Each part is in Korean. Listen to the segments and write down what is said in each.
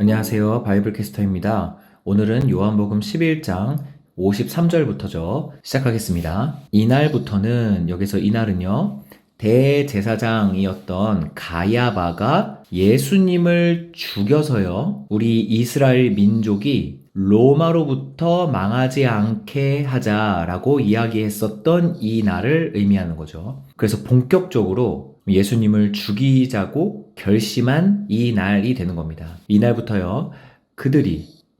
안녕하세요. 바이블 캐스터입니다. 오늘은 요한복음 11장 53절부터죠. 시작하겠습니다. 이날부터는, 여기서 이날은요, 대제사장이었던 가야바가 예수님을 죽여서요, 우리 이스라엘 민족이 로마로부터 망하지 않게 하자라고 이야기했었던 이 날을 의미하는 거죠. 그래서 본격적으로 예수님을 죽이자고 결심한 이 날이 되는 겁니다. 이날부터요,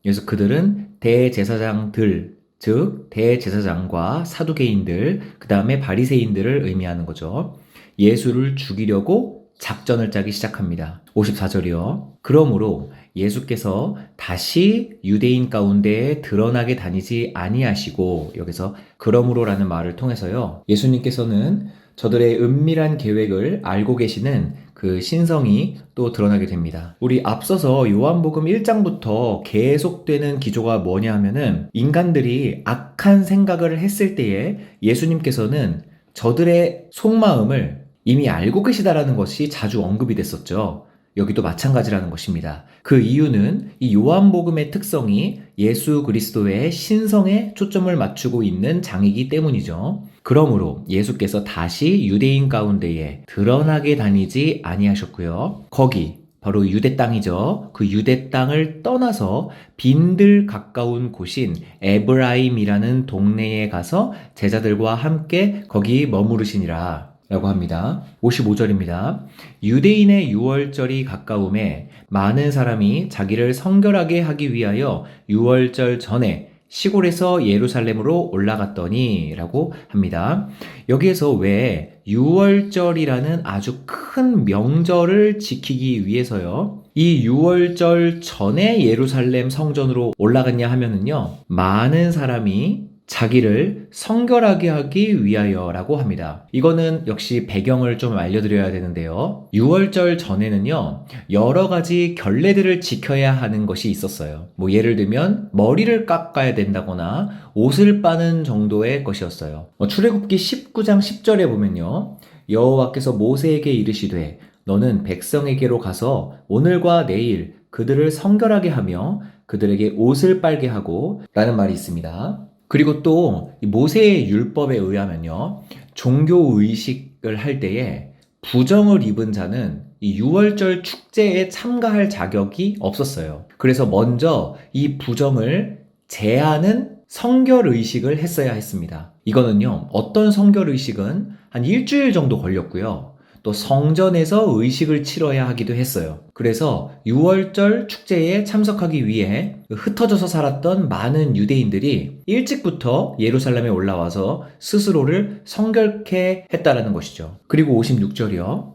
여기서 그들은 대제사장들, 즉 대제사장과 사두개인들, 그 다음에 바리새인들을 의미하는 거죠. 예수를 죽이려고 작전을 짜기 시작합니다. 54절이요. 그러므로 예수께서 다시 유대인 가운데에 드러나게 다니지 아니하시고, 여기서 그러므로라는 말을 통해서요, 예수님께서는 저들의 은밀한 계획을 알고 계시는 그 신성이 또 드러나게 됩니다. 우리 앞서서 요한복음 1장부터 계속되는 기조가 뭐냐 하면은, 인간들이 악한 생각을 했을 때에 예수님께서는 저들의 속마음을 이미 알고 계시다라는 것이 자주 언급이 됐었죠. 여기도 마찬가지라는 것입니다. 그 이유는 이 요한복음의 특성이 예수 그리스도의 신성에 초점을 맞추고 있는 장이기 때문이죠. 그러므로 예수께서 다시 유대인 가운데에 드러나게 다니지 아니하셨고요. 거기 바로 유대 땅이죠. 그 유대 땅을 떠나서 빈들 가까운 곳인 에브라임이라는 동네에 가서 제자들과 함께 거기 머무르시니라 라고 합니다. 55절입니다. 유대인의 유월절이 가까움에 많은 사람이 자기를 성결하게 하기 위하여 유월절 전에 시골에서 예루살렘으로 올라갔더니 라고 합니다. 여기에서 왜 유월절이라는 아주 큰 명절을 지키기 위해서요, 이 유월절 전에 예루살렘 성전으로 올라갔냐 하면은요, 많은 사람이 자기를 성결하게 하기 위하여라고 합니다. 이거는 역시 배경을 좀 알려드려야 되는데요. 유월절 전에는요, 여러 가지 결례들을 지켜야 하는 것이 있었어요. 예를 들면 머리를 깎아야 된다거나 옷을 빠는 정도의 것이었어요. 출애굽기 19장 10절에 보면요, 여호와께서 모세에게 이르시되 너는 백성에게로 가서 오늘과 내일 그들을 성결하게 하며 그들에게 옷을 빨게 하고 라는 말이 있습니다. 그리고 또 모세의 율법에 의하면요, 종교 의식을 할 때에 부정을 입은 자는 이 유월절 축제에 참가할 자격이 없었어요. 그래서 먼저 이 부정을 제하는 성결 의식을 했어야 했습니다. 이거는요, 어떤 성결 의식은 한 일주일 정도 걸렸고요. 또 성전에서 의식을 치러야 하기도 했어요. 그래서 유월절 축제에 참석하기 위해 흩어져서 살았던 많은 유대인들이 일찍부터 예루살렘에 올라와서 스스로를 성결케 했다라는 것이죠. 그리고 56절이요.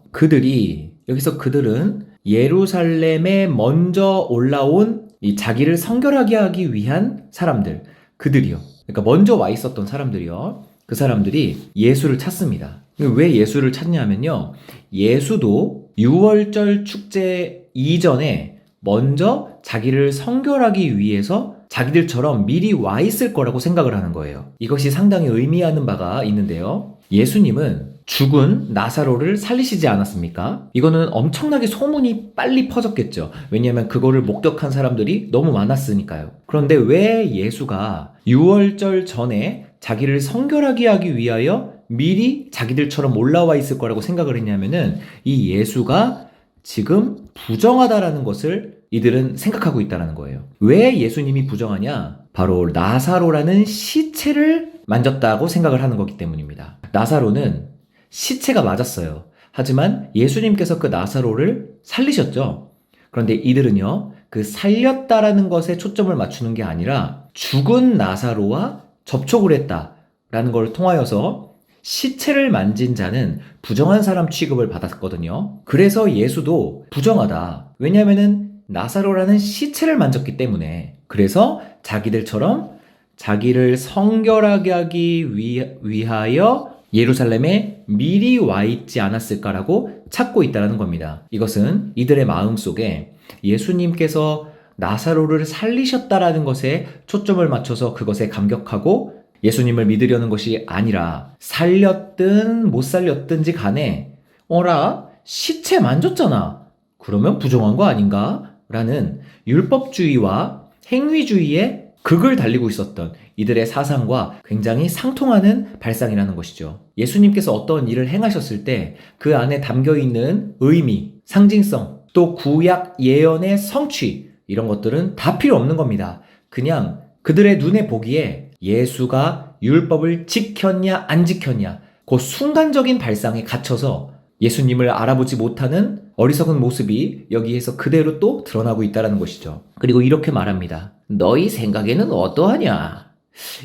여기서 그들은 예루살렘에 먼저 올라온 이 자기를 성결하게 하기 위한 사람들, 그들이요. 그러니까 먼저 와 있었던 사람들이요. 그 사람들이 예수를 찾습니다. 왜 예수를 찾냐면요, 예수도 유월절 축제 이전에 먼저 자기를 성결하기 위해서 자기들처럼 미리 와 있을 거라고 생각을 하는 거예요. 이것이 상당히 의미하는 바가 있는데요, 예수님은 죽은 나사로를 살리시지 않았습니까? 이거는 엄청나게 소문이 빨리 퍼졌겠죠. 왜냐하면 그거를 목격한 사람들이 너무 많았으니까요. 그런데 왜 예수가 유월절 전에 자기를 성결하게 하기 위하여 미리 자기들처럼 올라와 있을 거라고 생각을 했냐면은, 이 예수가 지금 부정하다라는 것을 이들은 생각하고 있다는 거예요. 왜 예수님이 부정하냐? 바로 나사로라는 시체를 만졌다고 생각을 하는 거기 때문입니다. 나사로는 시체가 맞았어요. 하지만 예수님께서 그 나사로를 살리셨죠. 그런데 이들은요, 그 살렸다라는 것에 초점을 맞추는 게 아니라 죽은 나사로와 접촉을 했다라는 걸 통하여서 시체를 만진 자는 부정한 사람 취급을 받았거든요. 그래서 예수도 부정하다. 왜냐하면은 나사로라는 시체를 만졌기 때문에. 그래서 자기들처럼 자기를 성결하게 하기 위하여 예루살렘에 미리 와 있지 않았을까라고 찾고 있다는 겁니다. 이것은 이들의 마음속에 예수님께서 나사로를 살리셨다라는 것에 초점을 맞춰서 그것에 감격하고 예수님을 믿으려는 것이 아니라, 살렸든 못 살렸든지 간에 어라? 시체 만졌잖아. 그러면 부정한 거 아닌가? 라는 율법주의와 행위주의의 극을 달리고 있었던 이들의 사상과 굉장히 상통하는 발상이라는 것이죠. 예수님께서 어떤 일을 행하셨을 때 그 안에 담겨 있는 의미, 상징성, 또 구약 예언의 성취, 이런 것들은 다 필요 없는 겁니다. 그냥 그들의 눈에 보기에 예수가 율법을 지켰냐 안 지켰냐, 그 순간적인 발상에 갇혀서 예수님을 알아보지 못하는 어리석은 모습이 여기에서 그대로 또 드러나고 있다는 것이죠. 그리고 이렇게 말합니다. 너희 생각에는 어떠하냐?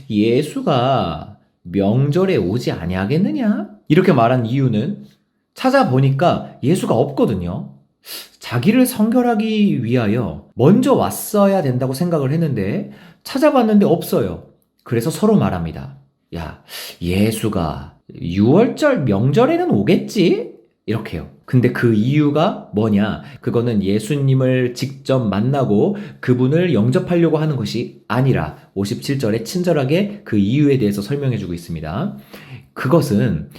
예수가 명절에 오지 아니하겠느냐? 이렇게 말한 이유는 찾아보니까 예수가 없거든요. 자기를 성결하기 위하여 먼저 왔어야 된다고 생각을 했는데 찾아봤는데 없어요. 그래서 서로 말합니다. 야, 예수가 6월절 명절에는 오겠지? 이렇게요. 근데 그 이유가 뭐냐? 그거는 예수님을 직접 만나고 그분을 영접하려고 하는 것이 아니라 57절에 친절하게 그 이유에 대해서 설명해주고 있습니다. 그것은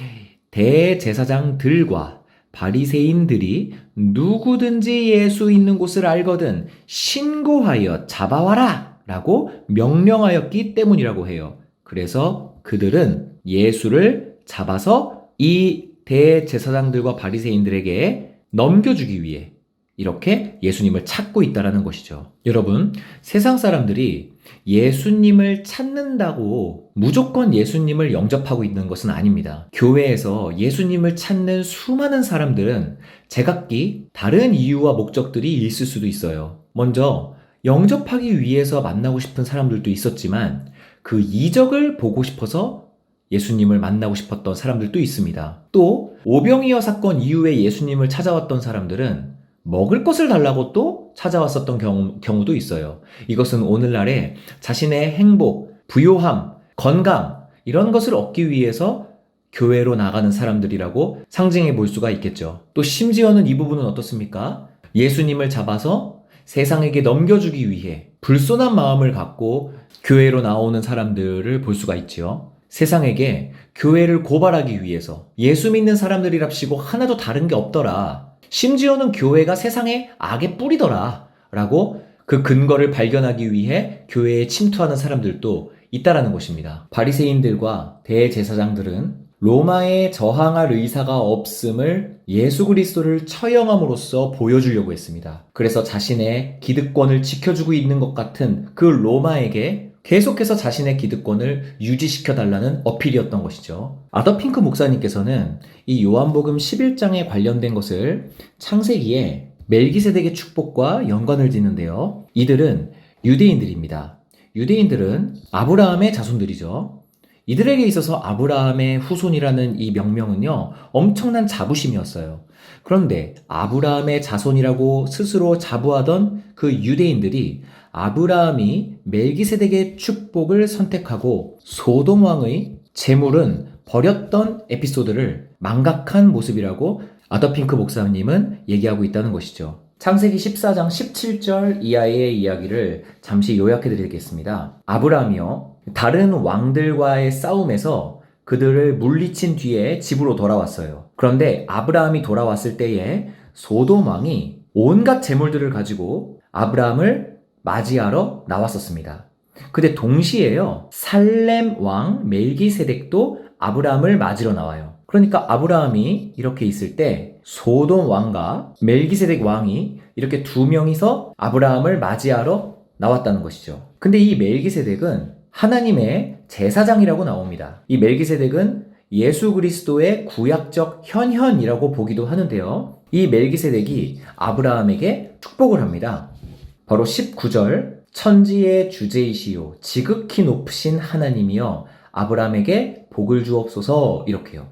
대제사장들과 바리새인들이 누구든지 예수 있는 곳을 알거든 신고하여 잡아와라 라고 명령하였기 때문이라고 해요. 그래서 그들은 예수를 잡아서 이 대제사장들과 바리새인들에게 넘겨주기 위해 이렇게 예수님을 찾고 있다는 것이죠. 여러분, 세상 사람들이 예수님을 찾는다고 무조건 예수님을 영접하고 있는 것은 아닙니다. 교회에서 예수님을 찾는 수많은 사람들은 제각기 다른 이유와 목적들이 있을 수도 있어요. 먼저 영접하기 위해서 만나고 싶은 사람들도 있었지만 그 이적을 보고 싶어서 예수님을 만나고 싶었던 사람들도 있습니다. 또 오병이어 사건 이후에 예수님을 찾아왔던 사람들은 먹을 것을 달라고 또 찾아왔었던 경우도 있어요. 이것은 오늘날에 자신의 행복, 부요함, 건강 이런 것을 얻기 위해서 교회로 나가는 사람들이라고 상징해 볼 수가 있겠죠. 또 심지어는 이 부분은 어떻습니까? 예수님을 잡아서 세상에게 넘겨주기 위해 불손한 마음을 갖고 교회로 나오는 사람들을 볼 수가 있지요. 세상에게 교회를 고발하기 위해서 예수 믿는 사람들이랍시고 하나도 다른 게 없더라. 심지어는 교회가 세상의 악의 뿌리더라. 라고 그 근거를 발견하기 위해 교회에 침투하는 사람들도 있다라는 것입니다. 바리새인들과 대제사장들은 로마에 저항할 의사가 없음을 예수 그리스도를 처형함으로써 보여주려고 했습니다. 그래서 자신의 기득권을 지켜주고 있는 것 같은 그 로마에게 계속해서 자신의 기득권을 유지시켜달라는 어필이었던 것이죠. 아더핑크 목사님께서는 이 요한복음 11장에 관련된 것을 창세기에 멜기세덱의 축복과 연관을 짓는데요. 이들은 유대인들입니다. 유대인들은 아브라함의 자손들이죠. 이들에게 있어서 아브라함의 후손이라는 이 명명은요, 엄청난 자부심이었어요. 그런데 아브라함의 자손이라고 스스로 자부하던 그 유대인들이 아브라함이 멜기세덱의 축복을 선택하고 소돔 왕의 재물은 버렸던 에피소드를 망각한 모습이라고 아더핑크 목사님은 얘기하고 있다는 것이죠. 창세기 14장 17절 이하의 이야기를 잠시 요약해 드리겠습니다. 아브라함이요, 다른 왕들과의 싸움에서 그들을 물리친 뒤에 집으로 돌아왔어요. 그런데 아브라함이 돌아왔을 때에 소돔 왕이 온갖 재물들을 가지고 아브라함을 맞이하러 나왔었습니다. 근데 동시에요, 살렘 왕 멜기세덱도 아브라함을 맞으러 나와요. 그러니까 아브라함이 이렇게 있을 때 소돔 왕과 멜기세덱 왕이 이렇게 두 명이서 아브라함을 맞이하러 나왔다는 것이죠. 근데 이 멜기세덱은 하나님의 제사장이라고 나옵니다. 이 멜기세덱은 예수 그리스도의 구약적 현현이라고 보기도 하는데요. 이 멜기세덱이 아브라함에게 축복을 합니다. 바로 19절, 천지의 주제이시요 지극히 높으신 하나님이여 아브라함에게 복을 주옵소서, 이렇게요.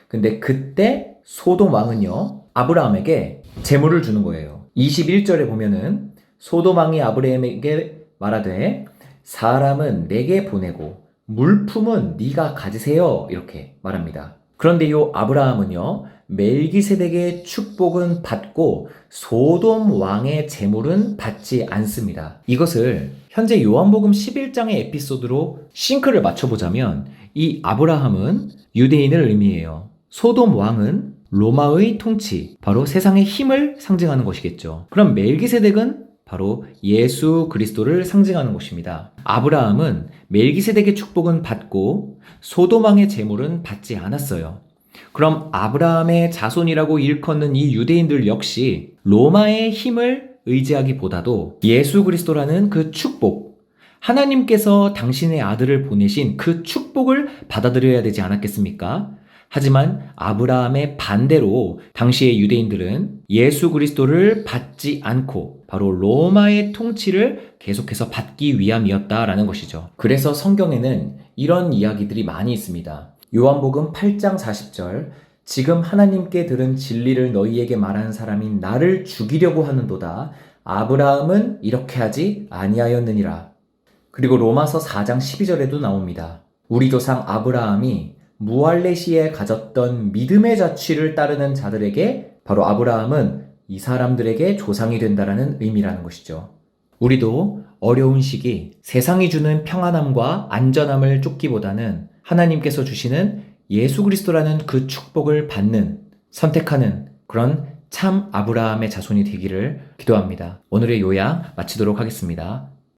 근데 그때 소돔 왕은요, 아브라함에게 재물을 주는 거예요. 21절에 보면은 소돔 왕이 아브라함에게 말하되 사람은 내게 보내고 물품은 네가 가지세요, 이렇게 말합니다. 그런데 이 아브라함은요, 멜기세덱의 축복은 받고 소돔 왕의 재물은 받지 않습니다. 이것을 현재 요한복음 11장의 에피소드로 싱크를 맞춰보자면 이 아브라함은 유대인을 의미해요. 소돔 왕은 로마의 통치, 바로 세상의 힘을 상징하는 것이겠죠. 그럼 멜기세덱은 바로 예수 그리스도를 상징하는 것입니다. 아브라함은 멜기세덱의 축복은 받고 소돔왕의 제물은 받지 않았어요. 그럼 아브라함의 자손이라고 일컫는 이 유대인들 역시 로마의 힘을 의지하기보다도 예수 그리스도라는 그 축복, 하나님께서 당신의 아들을 보내신 그 축복을 받아들여야 되지 않았겠습니까? 하지만 아브라함의 반대로 당시의 유대인들은 예수 그리스도를 받지 않고 바로 로마의 통치를 계속해서 받기 위함이었다라는 것이죠. 그래서 성경에는 이런 이야기들이 많이 있습니다. 요한복음 8장 40절, 지금 하나님께 들은 진리를 너희에게 말하는 사람인 나를 죽이려고 하는도다. 아브라함은 이렇게 하지 아니하였느니라. 그리고 로마서 4장 12절에도 나옵니다. 우리 조상 아브라함이 무할레시에 가졌던 믿음의 자취를 따르는 자들에게 바로 아브라함은 이 사람들에게 조상이 된다라는 의미라는 것이죠. 우리도 어려운 시기 세상이 주는 평안함과 안전함을 쫓기보다는 하나님께서 주시는 예수 그리스도라는 그 축복을 받는, 선택하는 그런 참 아브라함의 자손이 되기를 기도합니다. 오늘의 요약 마치도록 하겠습니다.